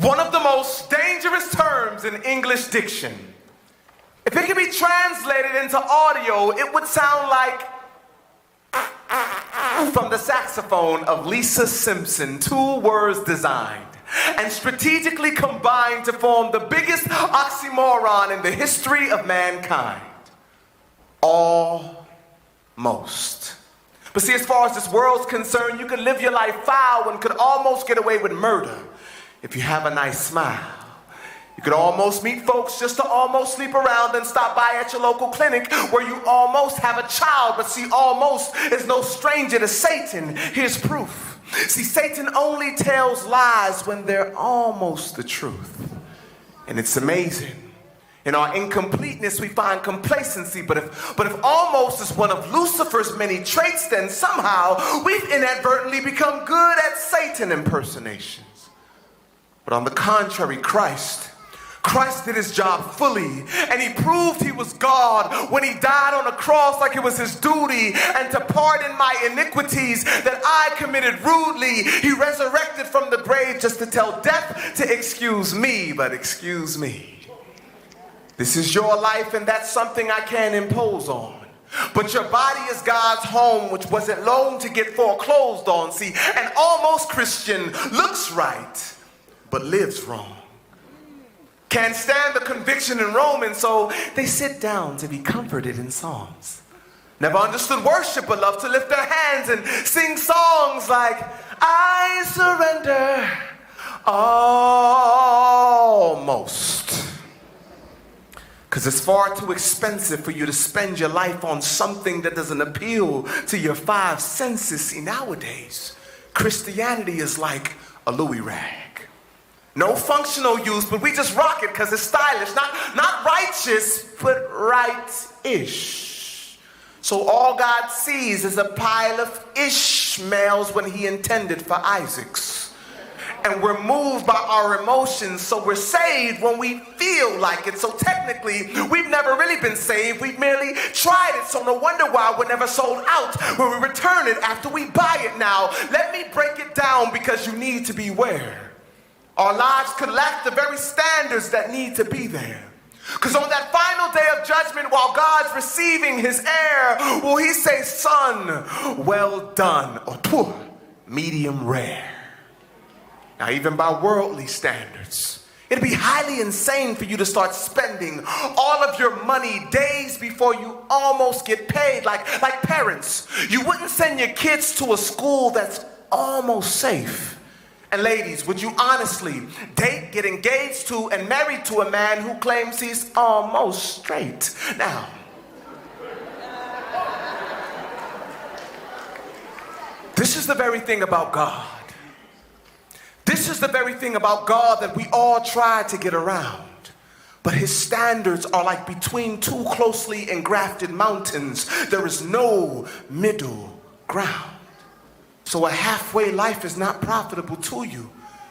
one of the most dangerous terms in English diction. If it could be translated into audio, it would sound like from the saxophone of Lisa Simpson, 2 words designed and strategically combined to form the biggest oxymoron in the history of mankind. Almost. But see, as far as this world's concerned, you could live your life foul and could almost get away with murder if you have a nice smile. You could almost meet folks just to almost sleep around and stop by at your local clinic where you almost have a child. But see, almost is no stranger to Satan. Here's proof. See, Satan only tells lies when they're almost the truth. And it's amazing. In our incompleteness, we find complacency, but if almost is one of Lucifer's many traits, then somehow we've inadvertently become good at Satan impersonations. But on the contrary, Christ did his job fully, and he proved he was God when he died on a cross like it was his duty, and to pardon my iniquities that I committed rudely, he resurrected from the grave just to tell death to excuse me, but excuse me. This is your life, and that's something I can't impose on. But your body is God's home, which wasn't loaned to get foreclosed on. See, an almost Christian looks right, but lives wrong. Can't stand the conviction in Romans, so they sit down to be comforted in Psalms. Never understood worship, but love to lift their hands and sing songs like, I surrender almost. Because it's far too expensive for you to spend your life on something that doesn't appeal to your 5 senses. See, nowadays, Christianity is like a Louis rag. No functional use, but we just rock it because it's stylish. Not righteous, but right-ish. So all God sees is a pile of Ishmaels when he intended for Isaacs. And we're moved by our emotions, so we're saved when we feel like it. So technically, we've never really been saved. We've merely tried it, so no wonder why we're never sold out when we return it after we buy it. Now, let me break it down because you need to beware. Our lives could lack the very standards that need to be there. Because on that final day of judgment, while God's receiving his heir, will he say, son, well done, or poor, medium rare. Now, even by worldly standards, it'd be highly insane for you to start spending all of your money days before you almost get paid. Like parents, you wouldn't send your kids to a school that's almost safe. And ladies, would you honestly date, get engaged to, and married to a man who claims he's almost straight? Now, this is the very thing about God. This is the very thing about God that we all try to get around. But his standards are like between 2 closely engrafted mountains. There is no middle ground. So a halfway life is not profitable to you.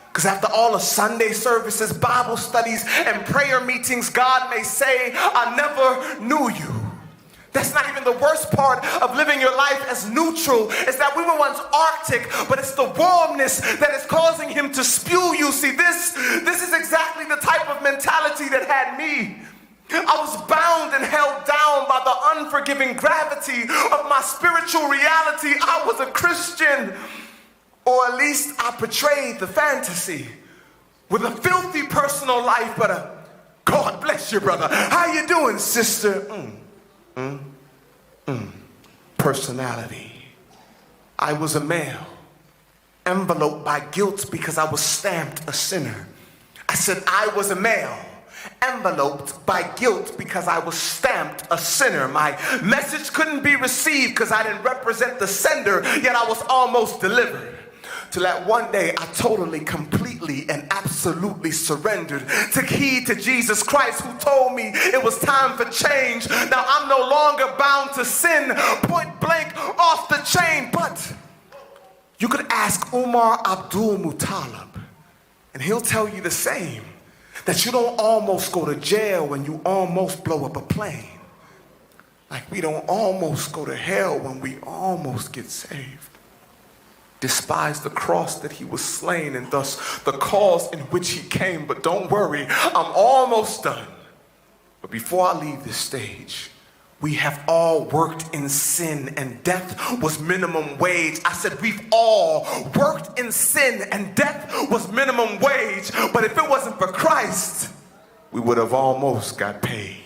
Because after all the Sunday services, Bible studies, and prayer meetings, God may say, I never knew you. That's not even the worst part of living your life as neutral, is that we were once Arctic, but it's the warmness that is causing him to spew you. See, this is exactly the type of mentality that had me. I was bound and held down by the unforgiving gravity of my spiritual reality. I was a Christian, or at least I portrayed the fantasy with a filthy personal life, but a God bless you, brother. How you doing, sister? Personality. I was a male, enveloped by guilt because I was stamped a sinner. I said I was a male, enveloped by guilt because I was stamped a sinner. My message couldn't be received because I didn't represent the sender, yet I was almost delivered. Till that one day I totally, completely, and absolutely surrendered, took heed to Jesus Christ, who told me it was time for change. Now I'm no longer bound to sin, point blank off the chain. But you could ask Umar Abdul Muttalib, and he'll tell you the same, that you don't almost go to jail when you almost blow up a plane. Like we don't almost go to hell when we almost get saved. despise the cross that he was slain and thus the cause in which he came. But don't worry, I'm almost done. But before I leave this stage, we have all worked in sin and death was minimum wage. I said we've all worked in sin and death was minimum wage. But if it wasn't for Christ, we would have almost got paid.